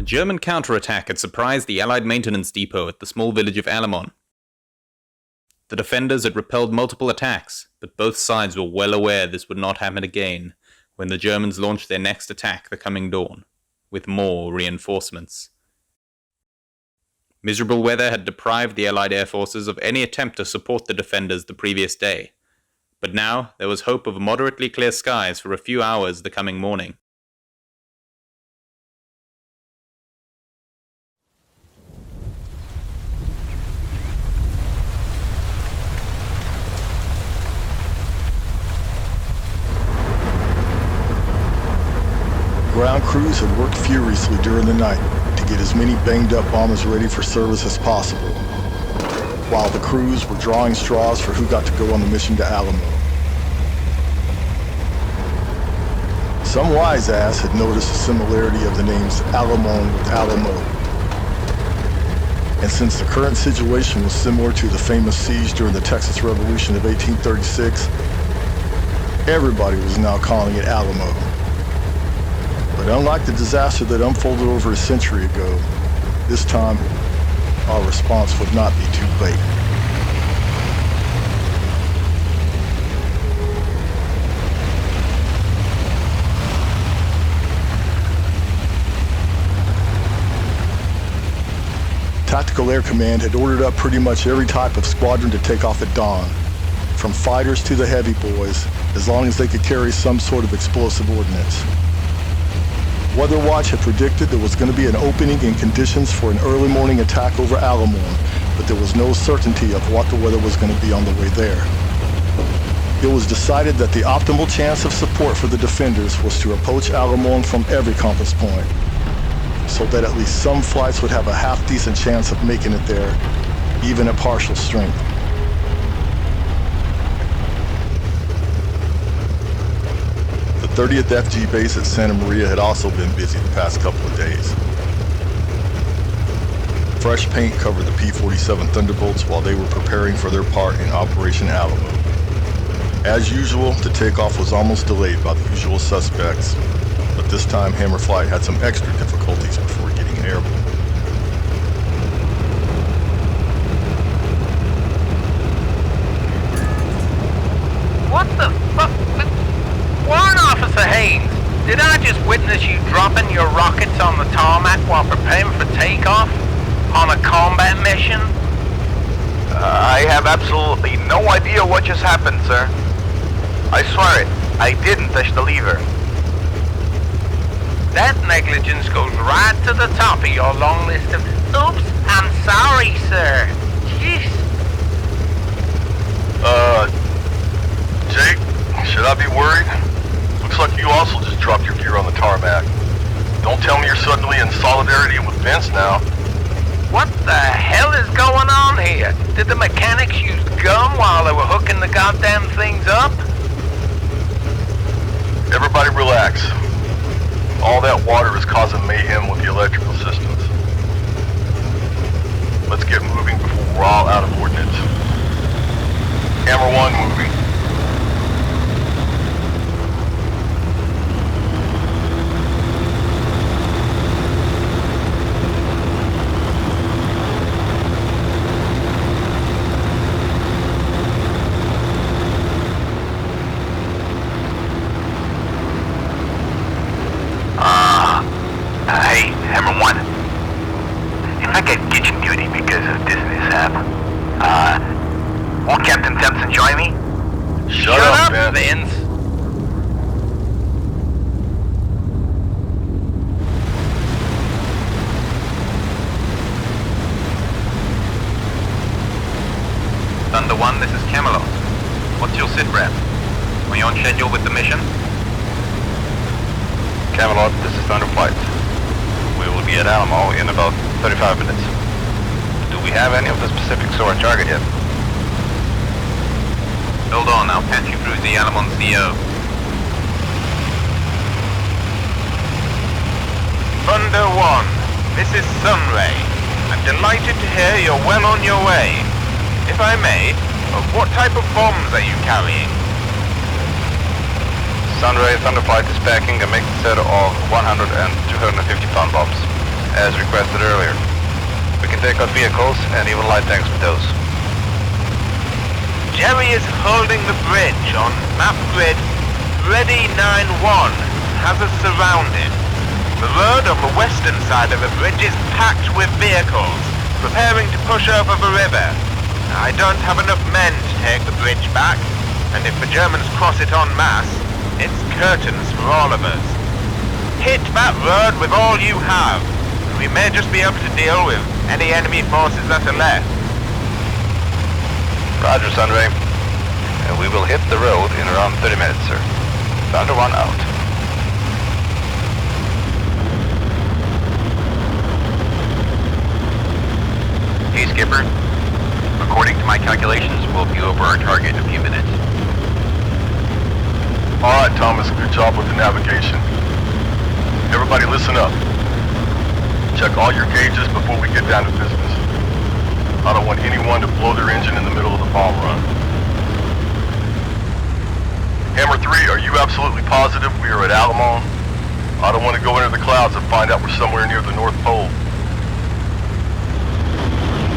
German counterattack had surprised the Allied maintenance depot at the small village of Alamo. The defenders had repelled multiple attacks, but both sides were well aware this would not happen again when the Germans launched their next attack the coming dawn, with more reinforcements. Miserable weather had deprived the Allied air forces of any attempt to support the defenders the previous day, but now there was hope of moderately clear skies for a few hours the coming morning. Ground crews had worked furiously during the night to get as many banged-up bombers ready for service as possible, while the crews were drawing straws for who got to go on the mission to Alamo. Some wise ass had noticed the similarity of the names Alamo with Alamo. And since the current situation was similar to the famous siege during the Texas Revolution of 1836, everybody was now calling it Alamo. But unlike the disaster that unfolded over a century ago, this time, our response would not be too late. Tactical Air Command had ordered up pretty much every type of squadron to take off at dawn, from fighters to the heavy boys, as long as they could carry some sort of explosive ordnance. Weather Watch had predicted there was going to be an opening in conditions for an early morning attack over Alamo, but there was no certainty of what the weather was going to be on the way there. It was decided that the optimal chance of support for the defenders was to approach Alamo from every compass point, so that at least some flights would have a half-decent chance of making it there, even at partial strength. The 30th FG base at Santa Maria had also been busy the past couple of days. Fresh paint covered the P-47 Thunderbolts while they were preparing for their part in Operation Alamo. As usual, the takeoff was almost delayed by the usual suspects, but this time Hammer Flight had some extra difficulties before getting airborne. What the fuck? Warrant Officer Haynes, did I just witness you dropping your rockets on the tarmac while preparing for takeoff? On a combat mission? I have absolutely no idea what just happened, sir. I swear it, I didn't touch the lever. That negligence goes right to the top of your long list of... Oops, I'm sorry, sir. Jeez. Jake, should I be worried? Looks like you also just dropped your gear on the tarmac. Don't tell me you're suddenly in solidarity with Vince now. What the hell is going on here? Did the mechanics use gum while they were hooking the goddamn things up? Everybody relax. All that water is causing mayhem with the electrical systems. Let's get moving before we're all out of ordnance. Hammer 1 moving. Hey, Hammer 1. If I get kitchen duty because of this mishap, will Captain Thompson join me? Shut up, man. Vince. Thunder 1, this is Camelot. What's your sit rep? Are you on schedule with the mission? Camelot, this is Thunder Flight. We will be at Alamo in about 35 minutes. Do we have any of the specifics of our target yet? Hold on, I'll patch you through the Alamo CO. Thunder 1, this is Sunray. I'm delighted to hear you're well on your way. If I may, what type of bombs are you carrying? Sunray Thunderflight is packing a mixed set of 100 and 250 pound bombs. as requested earlier. We can take out vehicles and even light tanks with those. Jerry is holding the bridge on map grid Ready 9-1. Has us surrounded. The road on the western side of the bridge is packed with vehicles, preparing to push over the river. I don't have enough men to take the bridge back, and if the Germans cross it en masse, it's curtains for all of us. Hit that road with all you have, and we may just be able to deal with any enemy forces that are left. Roger, Sunray. And we will hit the road in around 30 minutes, sir. Thunder 1 out. Hey, Skipper. According to my calculations, we'll be over our target in a few minutes. Alright, Thomas, good job with the navigation. Everybody listen up. Check all your gauges before we get down to business. I don't want anyone to blow their engine in the middle of the bomb run. Hammer 3, are you absolutely positive we are at Alamo? I don't want to go into the clouds and find out we're somewhere near the North Pole.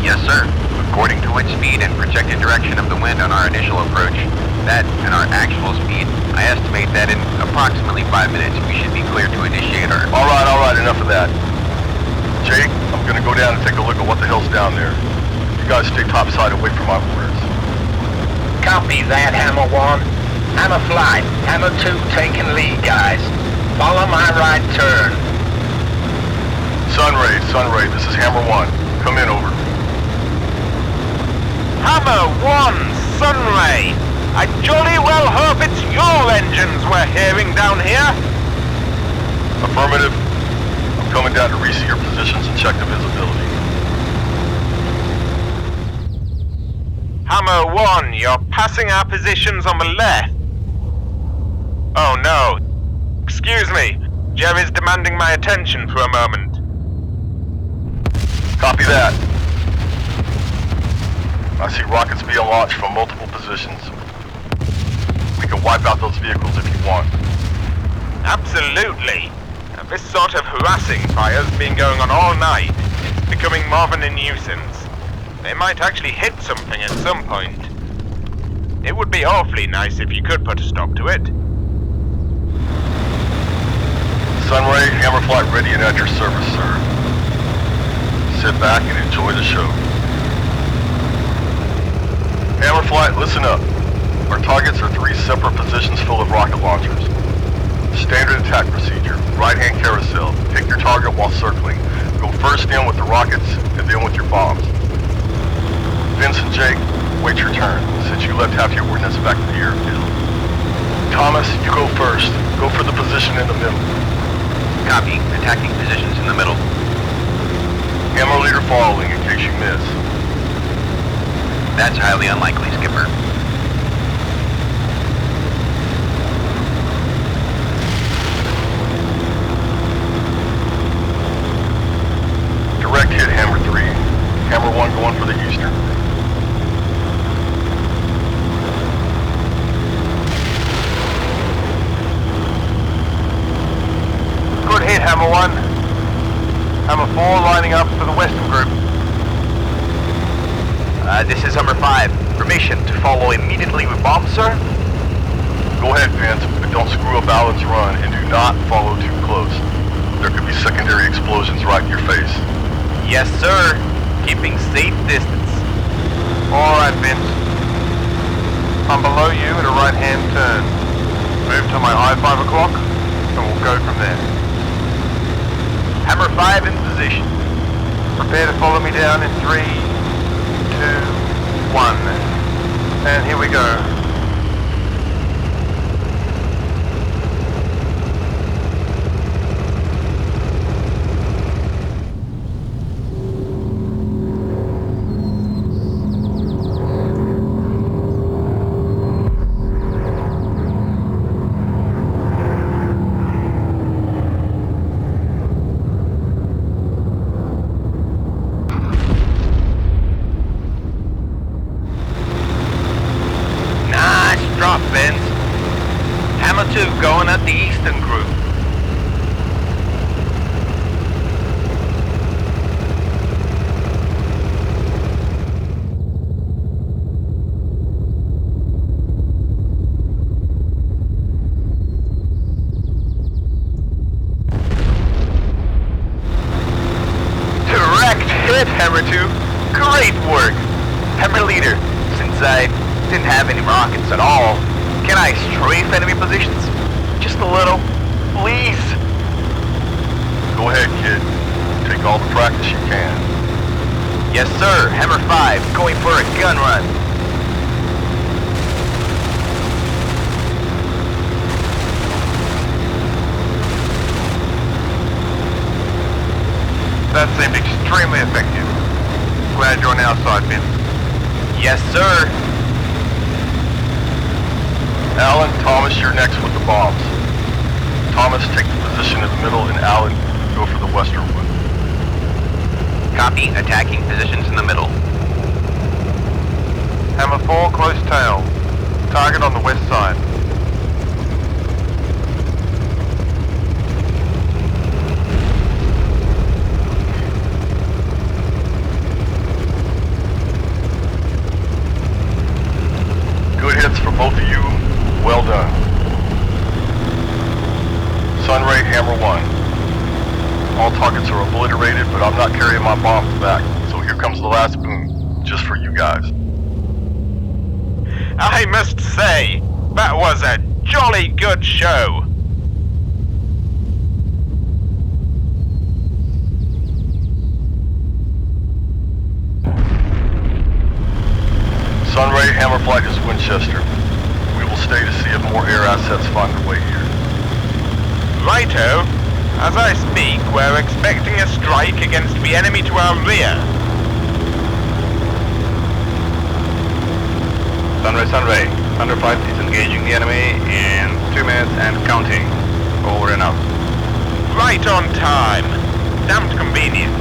Yes, sir. According to wind speed and projected direction of the wind on our initial approach, that and our actual speed, I estimate that in approximately 5 minutes we should be clear to initiate our... Alright, enough of that. Jake, I'm gonna go down and take a look at what the hell's down there. You guys stay topside away from my orders. Copy that, Hammer 1. Hammer Flight, Hammer 2 taking lead, guys. Follow my right turn. Sunray, this is Hammer 1. Come in, over. Hammer 1, Sunray. I jolly well hope it's your engines we're hearing down here. Affirmative. I'm coming down to reset your positions and check the visibility. Hammer 1, you're passing our positions on the left. Oh no. Excuse me. Jerry's demanding my attention for a moment. Copy that. I see rockets being launched from multiple positions. We can wipe out those vehicles if you want. Absolutely. This sort of harassing fire's been going on all night. It's becoming more than a nuisance. They might actually hit something at some point. It would be awfully nice if you could put a stop to it. Sunray, Hammer Flight ready and at your service, sir. Sit back and enjoy the show. Hammer Flight, listen up. Our targets are 3 separate positions full of rocket launchers. Standard attack procedure, right-hand carousel. Pick your target while circling. Go first in with the rockets, and then with your bombs. Vince and Jake, wait your turn, since you left half your ordnance back in the airfield. Thomas, you go first. Go for the position in the middle. Copy. Attacking positions in the middle. Hammer leader following in case you miss. That's highly unlikely, Skipper. Direct hit, Hammer 3. Hammer 1 going for the eastern. Good hit, Hammer 1. Hammer 4 lining up for the western group. This is Hammer 5. Permission to follow immediately with bombs, sir? Go ahead, Vince, but don't screw up Alan's run and do not follow too close. There could be secondary explosions right in your face. Yes, sir. Keeping safe distance. Alright, Vince. I'm below you at a right-hand turn. Move to my eye 5 o'clock, and we'll go from there. Hammer 5 in position. Prepare to follow me down in 3, 2, 1. And here we go. Great work! Hammer leader, since I didn't have any rockets at all, can I strafe enemy positions? Just a little, please? Go ahead, kid. Take all the practice you can. Yes, sir. Hammer 5, going for a gun run. That seemed extremely effective. Glad you're on our side, Ben. Yes, sir. Alan, Thomas, you're next with the bombs. Thomas, take the position in the middle, and Alan, go for the western one. Copy. Attacking positions in the middle. Hammer 4, close tail. Target on the west side. Good hits for both of you. Well done. Sunray, Hammer 1. All targets are obliterated, but I'm not carrying my bombs back. So here comes the last boom, just for you guys. I must say, that was a jolly good show. Sunray, Hammer Flight is Winchester. We will stay to see if more air assets find their way here. Righto. As I speak, we're expecting a strike against the enemy to our rear. Sunray. Thunder 5 is engaging the enemy in 2 minutes and counting. Over and out. Right on time. Damned convenient.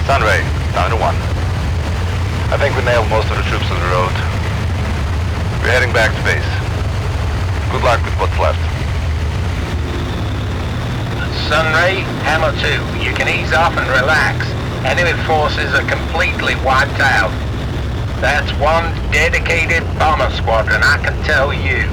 Sunray, down to 1. I think we nailed most of the troops on the road. We're heading back to base. Good luck with what's left. Sunray, Hammer 2, you can ease off and relax. Enemy forces are completely wiped out. That's one dedicated bomber squadron, I can tell you.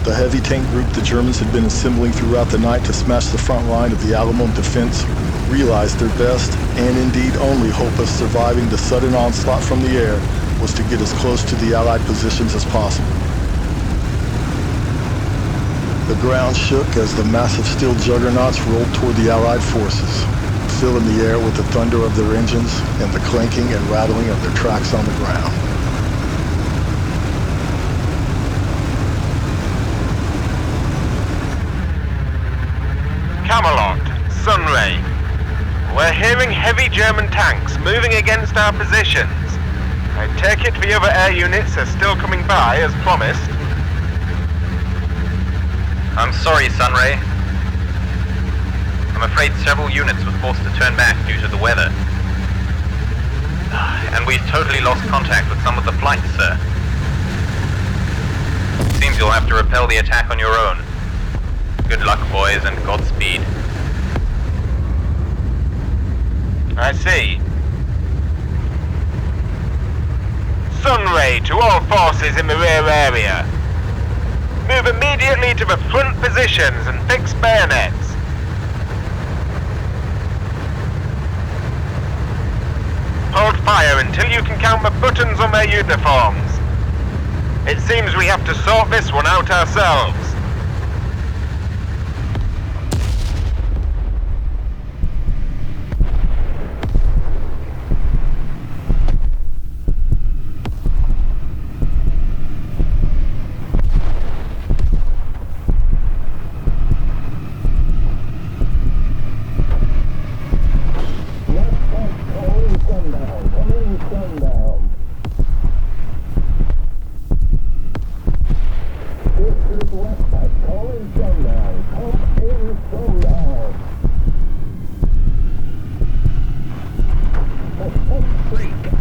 The heavy tank group the Germans had been assembling throughout the night to smash the front line of the Alamo defense realized their best, and indeed only, hope of surviving the sudden onslaught from the air was to get as close to the Allied positions as possible. The ground shook as the massive steel juggernauts rolled toward the Allied forces, filling the air with the thunder of their engines and the clanking and rattling of their tracks on the ground. Camelot, Sunray. We're hearing heavy German tanks moving against our positions. I take it the other air units are still coming by as promised. I'm sorry, Sunray. I'm afraid several units were forced to turn back due to the weather. And we've totally lost contact with some of the flights, sir. Seems you'll have to repel the attack on your own. Good luck, boys, and Godspeed. I see. Sunray to all forces in the rear area. Move immediately to the front positions and fix bayonets. Hold fire until you can count the buttons on their uniforms. It seems we have to sort this one out ourselves.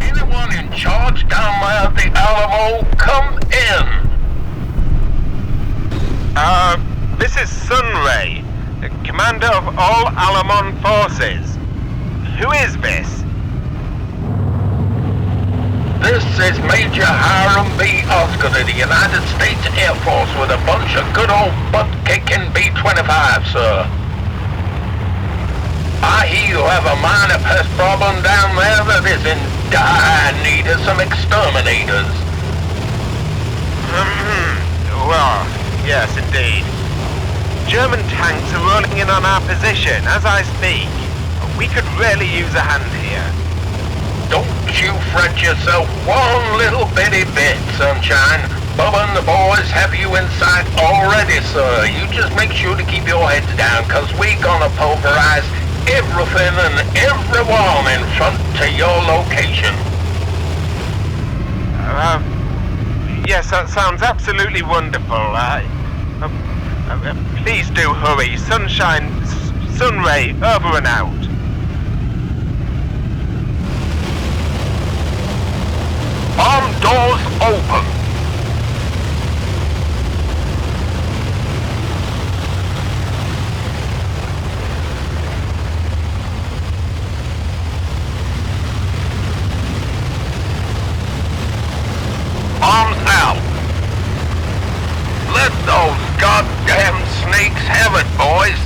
Anyone in charge down there at the Alamo, come in. This is Sunray, commander of all Alamo forces. Who is this? This is Major Hiram B. Osgood of the United States Air Force with a bunch of good old butt-kicking B-25, sir. I hear you have a minor pest problem down there that is in dire need of some exterminators. Well, yes, indeed. German tanks are rolling in on our position as I speak. We could really use a hand here. Don't you fret yourself one little bitty bit, Sunshine. Bubba and the boys have you in sight already, sir. You just make sure to keep your heads down, cause we gonna pulverize everything and everyone in front to your location. Yes, that sounds absolutely wonderful. Please do hurry. Sunray, over and out. Arm doors open. Arms out. Let those goddamn snakes have it, boys.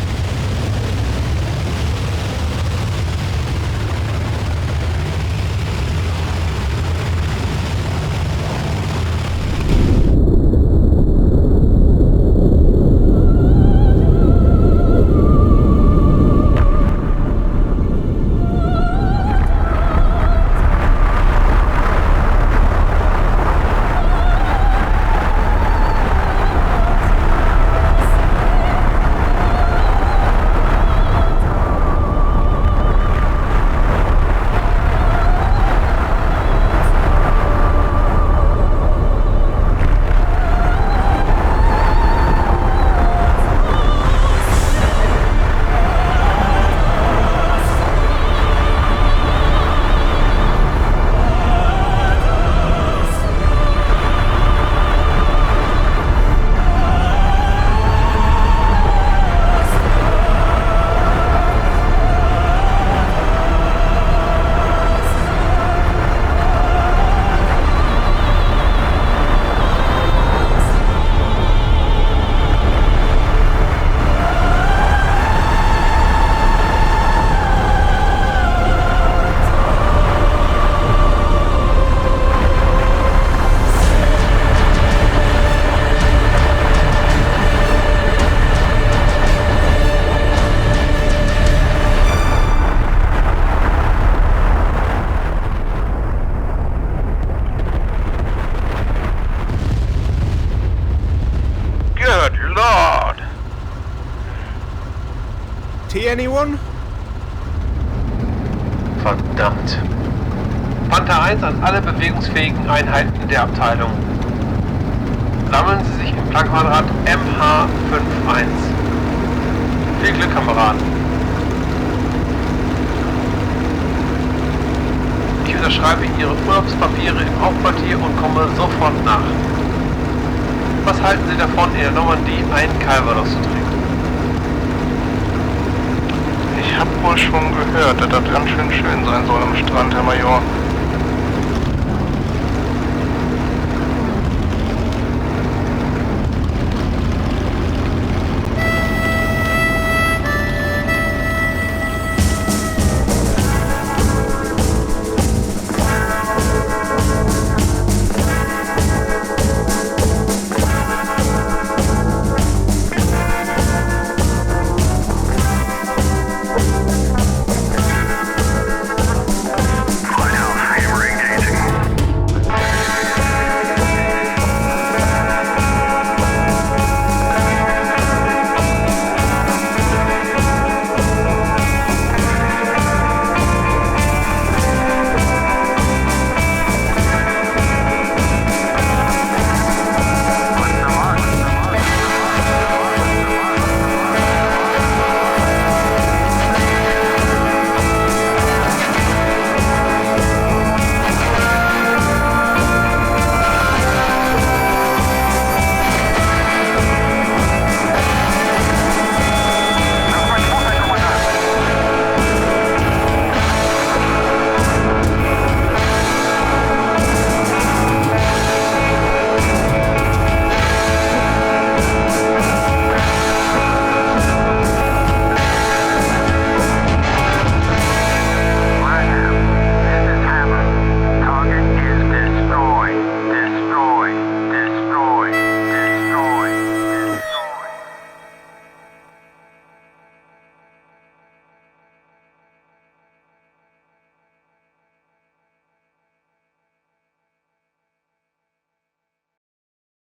See anyone? Verdammt. Panther 1 an alle bewegungsfähigen Einheiten der Abteilung. Sammeln Sie sich im Planquadrat MH51. Viel Glück, Kameraden. Ich unterschreibe Ihre Urlaubspapiere im Hauptquartier und komme sofort nach. Was halten Sie davon, in der Normandie einen Calvados zu trinken? Ich hab wohl schon gehört, dass das ganz schön sein soll am Strand, Herr Major.